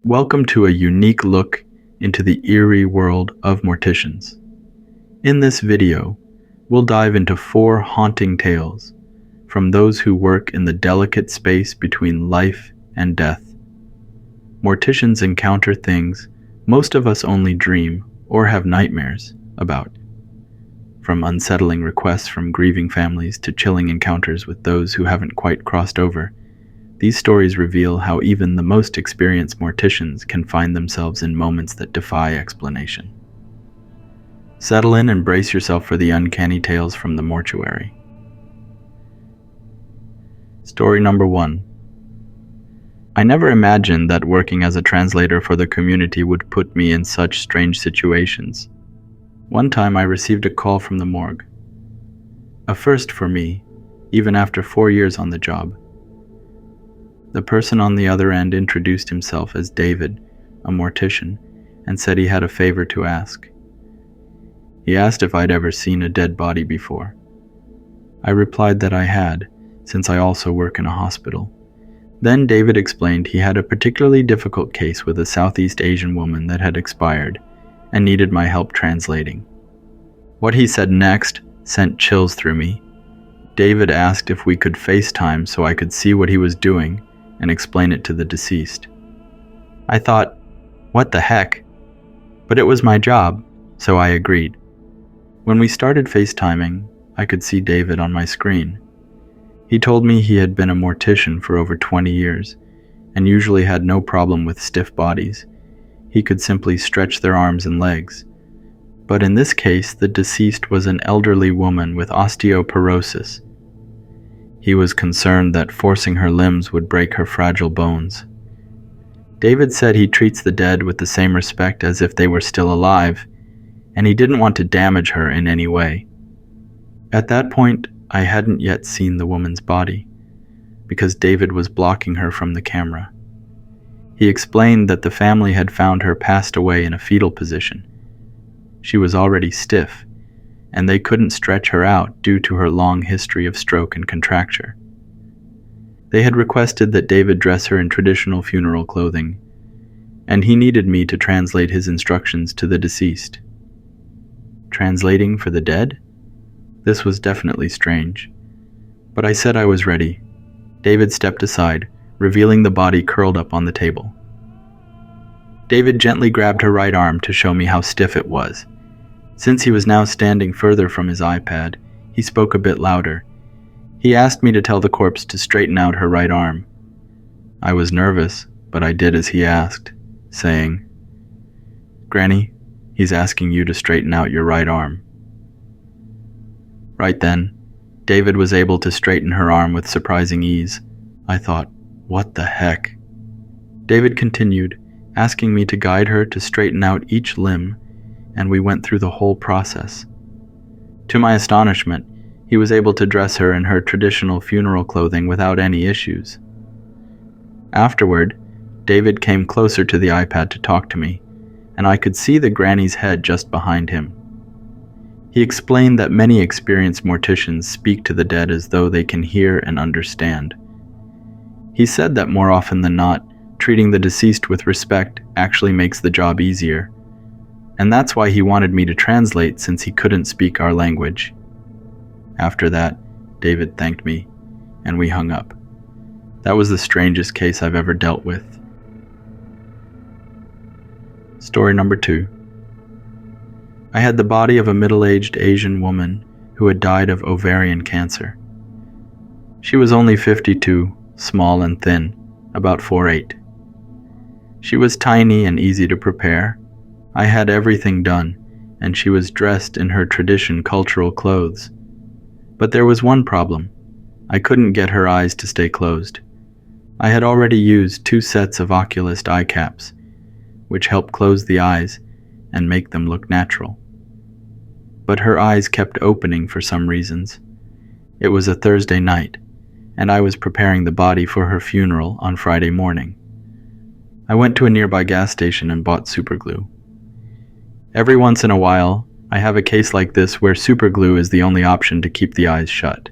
Welcome to a unique look into the eerie world of morticians. In this video, we'll dive into 4 haunting tales from those who work in the delicate space between life and death. Morticians encounter things most of us only dream or have nightmares about. From unsettling requests from grieving families to chilling encounters with those who haven't quite crossed over, these stories reveal how even the most experienced morticians can find themselves in moments that defy explanation. Settle in and brace yourself for the uncanny tales from the mortuary. Story number 1. I never imagined that working as a translator for the community would put me in such strange situations. One time I received a call from the morgue. A first for me, even after 4 years on the job. The person on the other end introduced himself as David, a mortician, and said he had a favor to ask. He asked if I'd ever seen a dead body before. I replied that I had, since I also work in a hospital. Then David explained he had a particularly difficult case with a Southeast Asian woman that had expired and needed my help translating. What he said next sent chills through me. David asked if we could FaceTime so I could see what he was doing and explain it to the deceased. I thought, what the heck? But it was my job, so I agreed. When we started FaceTiming, I could see David on my screen. He told me he had been a mortician for over 20 years and usually had no problem with stiff bodies. He could simply stretch their arms and legs. But in this case, the deceased was an elderly woman with osteoporosis. He was concerned that forcing her limbs would break her fragile bones. David said he treats the dead with the same respect as if they were still alive, and he didn't want to damage her in any way. At that point, I hadn't yet seen the woman's body, because David was blocking her from the camera. He explained that the family had found her passed away in a fetal position. She was already stiff, and they couldn't stretch her out due to her long history of stroke and contracture. They had requested that David dress her in traditional funeral clothing, and he needed me to translate his instructions to the deceased. Translating for the dead? This was definitely strange, but I said I was ready. David stepped aside, revealing the body curled up on the table. David gently grabbed her right arm to show me how stiff it was. Since he was now standing further from his iPad, he spoke a bit louder. He asked me to tell the corpse to straighten out her right arm. I was nervous, but I did as he asked, saying, "Granny, he's asking you to straighten out your right arm." Right then, David was able to straighten her arm with surprising ease. I thought, what the heck? David continued, asking me to guide her to straighten out each limb, and we went through the whole process. To my astonishment, he was able to dress her in her traditional funeral clothing without any issues. Afterward, David came closer to the iPad to talk to me, and I could see the granny's head just behind him. He explained that many experienced morticians speak to the dead as though they can hear and understand. He said that more often than not, treating the deceased with respect actually makes the job easier. And that's why he wanted me to translate since he couldn't speak our language. After that, David thanked me, and we hung up. That was the strangest case I've ever dealt with. Story number 2. I had the body of a middle-aged Asian woman who had died of ovarian cancer. She was only 52, small and thin, about 4'8". She was tiny and easy to prepare. I had everything done, and she was dressed in her traditional cultural clothes. But there was one problem. I couldn't get her eyes to stay closed. I had already used 2 sets of oculist eye caps, which help close the eyes and make them look natural. But her eyes kept opening for some reasons. It was a Thursday night, and I was preparing the body for her funeral on Friday morning. I went to a nearby gas station and bought superglue. Every once in a while, I have a case like this where superglue is the only option to keep the eyes shut.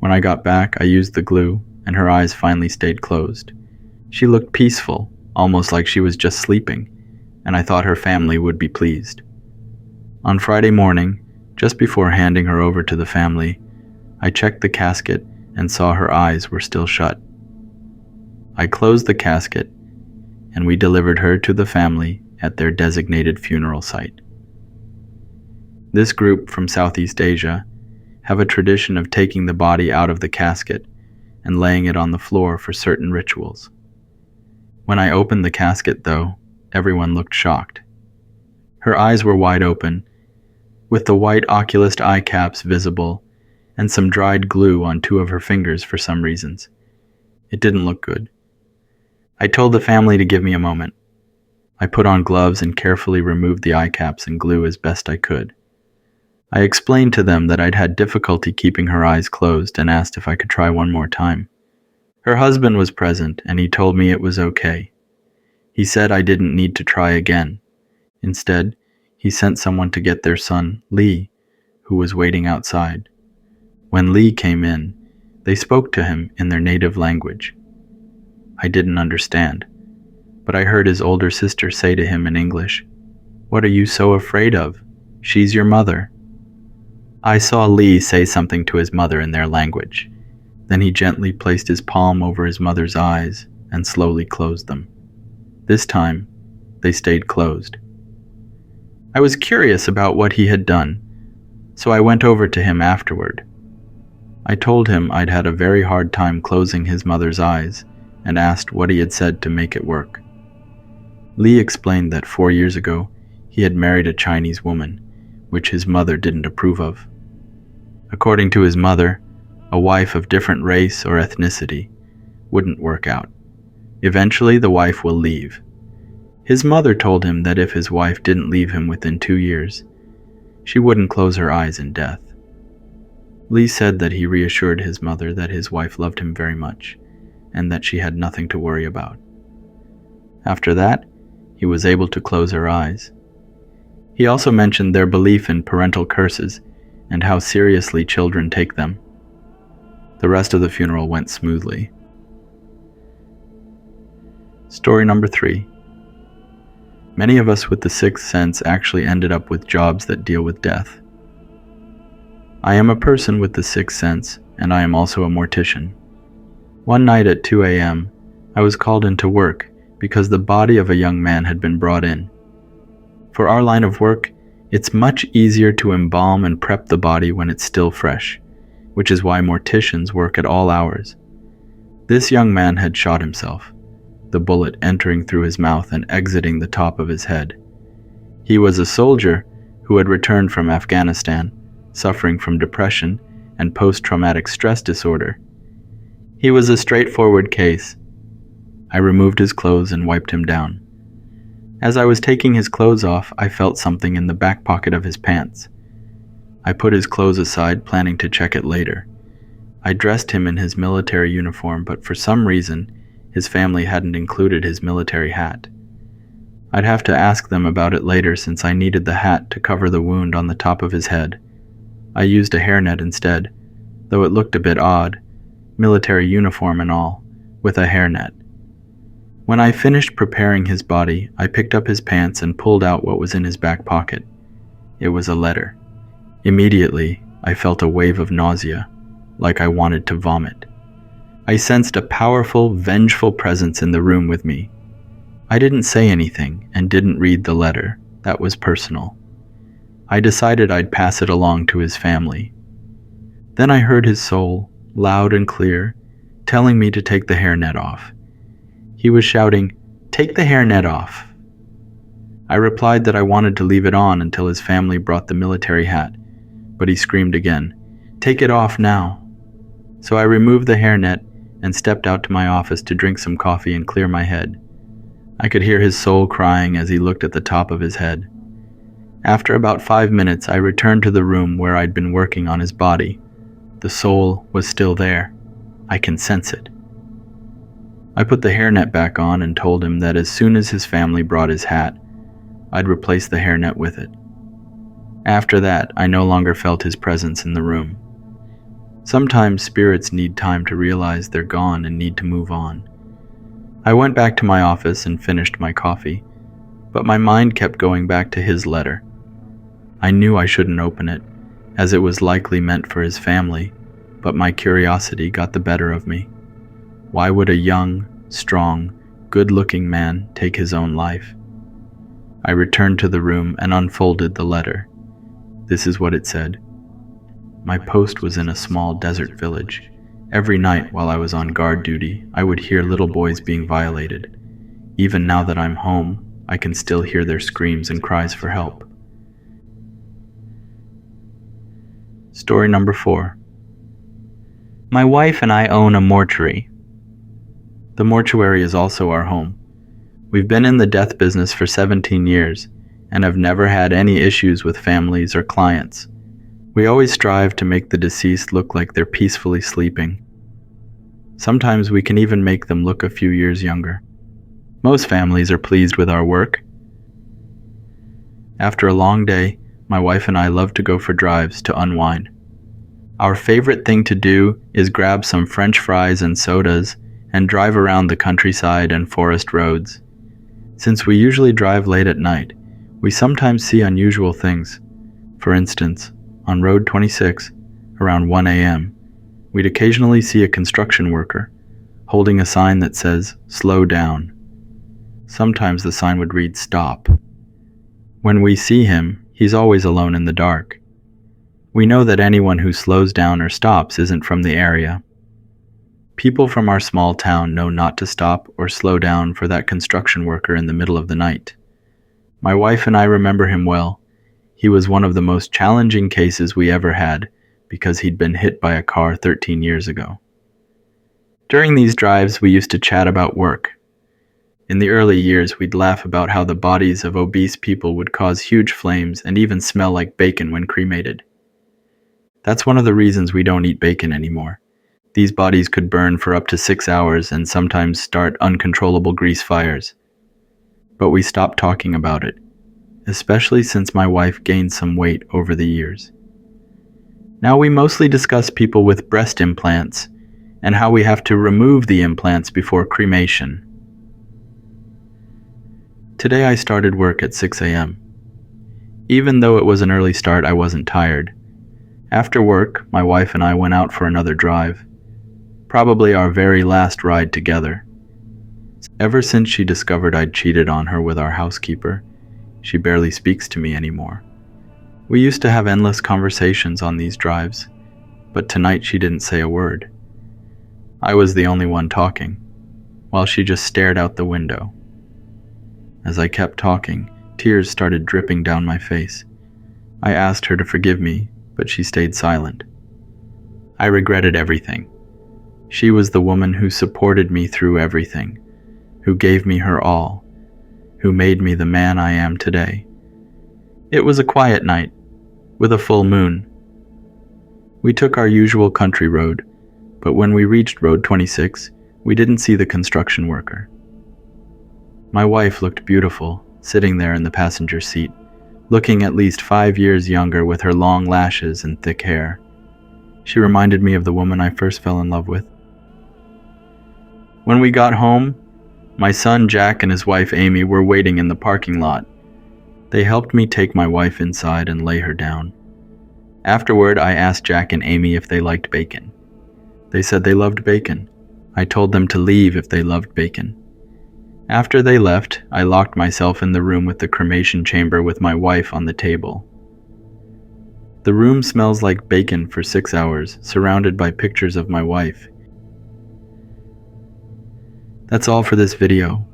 When I got back, I used the glue, and her eyes finally stayed closed. She looked peaceful, almost like she was just sleeping, and I thought her family would be pleased. On Friday morning, just before handing her over to the family, I checked the casket and saw her eyes were still shut. I closed the casket, and we delivered her to the family at their designated funeral site. This group from Southeast Asia have a tradition of taking the body out of the casket and laying it on the floor for certain rituals. When I opened the casket, though, everyone looked shocked. Her eyes were wide open, with the white oculist eye caps visible and some dried glue on 2 of her fingers for some reasons. It didn't look good. I told the family to give me a moment. I put on gloves and carefully removed the eye caps and glue as best I could. I explained to them that I'd had difficulty keeping her eyes closed and asked if I could try one more time. Her husband was present, and he told me it was okay. He said I didn't need to try again. Instead, he sent someone to get their son, Lee, who was waiting outside. When Lee came in, they spoke to him in their native language. I didn't understand, but I heard his older sister say to him in English, "What are you so afraid of? She's your mother." I saw Lee say something to his mother in their language. Then he gently placed his palm over his mother's eyes and slowly closed them. This time, they stayed closed. I was curious about what he had done, so I went over to him afterward. I told him I'd had a very hard time closing his mother's eyes and asked what he had said to make it work. Lee explained that 4 years ago, he had married a Chinese woman, which his mother didn't approve of. According to his mother, a wife of different race or ethnicity wouldn't work out. Eventually, the wife will leave. His mother told him that if his wife didn't leave him within 2 years, she wouldn't close her eyes in death. Lee said that he reassured his mother that his wife loved him very much, and that she had nothing to worry about. After that, he was able to close her eyes. He also mentioned their belief in parental curses and how seriously children take them. The rest of the funeral went smoothly. Story number 3. Many of us with the sixth sense actually ended up with jobs that deal with death. I am a person with the sixth sense, and I am also a mortician. One night at 2 a.m., I was called into work because the body of a young man had been brought in. For our line of work, it's much easier to embalm and prep the body when it's still fresh, which is why morticians work at all hours. This young man had shot himself, the bullet entering through his mouth and exiting the top of his head. He was a soldier who had returned from Afghanistan, suffering from depression and post-traumatic stress disorder. He was a straightforward case. I removed his clothes and wiped him down. As I was taking his clothes off, I felt something in the back pocket of his pants. I put his clothes aside, planning to check it later. I dressed him in his military uniform, but for some reason, his family hadn't included his military hat. I'd have to ask them about it later since I needed the hat to cover the wound on the top of his head. I used a hairnet instead, though it looked a bit odd, military uniform and all, with a hairnet. When I finished preparing his body, I picked up his pants and pulled out what was in his back pocket. It was a letter. Immediately, I felt a wave of nausea, like I wanted to vomit. I sensed a powerful, vengeful presence in the room with me. I didn't say anything and didn't read the letter. That was personal. I decided I'd pass it along to his family. Then I heard his soul, loud and clear, telling me to take the hairnet off. He was shouting, "Take the hairnet off." I replied that I wanted to leave it on until his family brought the military hat, but he screamed again, "Take it off now." So I removed the hairnet and stepped out to my office to drink some coffee and clear my head. I could hear his soul crying as he looked at the top of his head. After about 5 minutes, I returned to the room where I'd been working on his body. The soul was still there. I can sense it. I put the hairnet back on and told him that as soon as his family brought his hat, I'd replace the hairnet with it. After that, I no longer felt his presence in the room. Sometimes spirits need time to realize they're gone and need to move on. I went back to my office and finished my coffee, but my mind kept going back to his letter. I knew I shouldn't open it, as it was likely meant for his family, but my curiosity got the better of me. Why would a young, strong, good-looking man take his own life? I returned to the room and unfolded the letter. This is what it said. My post was in a small desert village. Every night while I was on guard duty, I would hear little boys being violated. Even now that I'm home, I can still hear their screams and cries for help. Story number 4. My wife and I own a mortuary. The mortuary is also our home. We've been in the death business for 17 years and have never had any issues with families or clients. We always strive to make the deceased look like they're peacefully sleeping. Sometimes we can even make them look a few years younger. Most families are pleased with our work. After a long day, my wife and I love to go for drives to unwind. Our favorite thing to do is grab some French fries and sodas and drive around the countryside and forest roads. Since we usually drive late at night, we sometimes see unusual things. For instance, on Road 26, around 1 a.m., we'd occasionally see a construction worker holding a sign that says, "Slow down." Sometimes the sign would read, "Stop." When we see him, he's always alone in the dark. We know that anyone who slows down or stops isn't from the area. People from our small town know not to stop or slow down for that construction worker in the middle of the night. My wife and I remember him well. He was one of the most challenging cases we ever had because he'd been hit by a car 13 years ago. During these drives, we used to chat about work. In the early years, we'd laugh about how the bodies of obese people would cause huge flames and even smell like bacon when cremated. That's one of the reasons we don't eat bacon anymore. These bodies could burn for up to 6 hours and sometimes start uncontrollable grease fires. But we stopped talking about it, especially since my wife gained some weight over the years. Now we mostly discuss people with breast implants and how we have to remove the implants before cremation. Today I started work at 6 a.m. Even though it was an early start, I wasn't tired. After work, my wife and I went out for another drive. Probably our very last ride together. Ever since she discovered I'd cheated on her with our housekeeper, she barely speaks to me anymore. We used to have endless conversations on these drives, but tonight she didn't say a word. I was the only one talking, while she just stared out the window. As I kept talking, tears started dripping down my face. I asked her to forgive me, but she stayed silent. I regretted everything. She was the woman who supported me through everything, who gave me her all, who made me the man I am today. It was a quiet night, with a full moon. We took our usual country road, but when we reached Road 26, we didn't see the construction worker. My wife looked beautiful, sitting there in the passenger seat, looking at least 5 years younger with her long lashes and thick hair. She reminded me of the woman I first fell in love with. When we got home, my son Jack and his wife Amy were waiting in the parking lot. They helped me take my wife inside and lay her down. Afterward, I asked Jack and Amy if they liked bacon. They said they loved bacon. I told them to leave if they loved bacon. After they left, I locked myself in the room with the cremation chamber with my wife on the table. The room smells like bacon for 6 hours, surrounded by pictures of my wife. That's all for this video.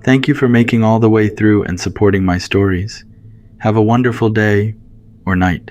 Thank you for making all the way through and supporting my stories. Have a wonderful day or night.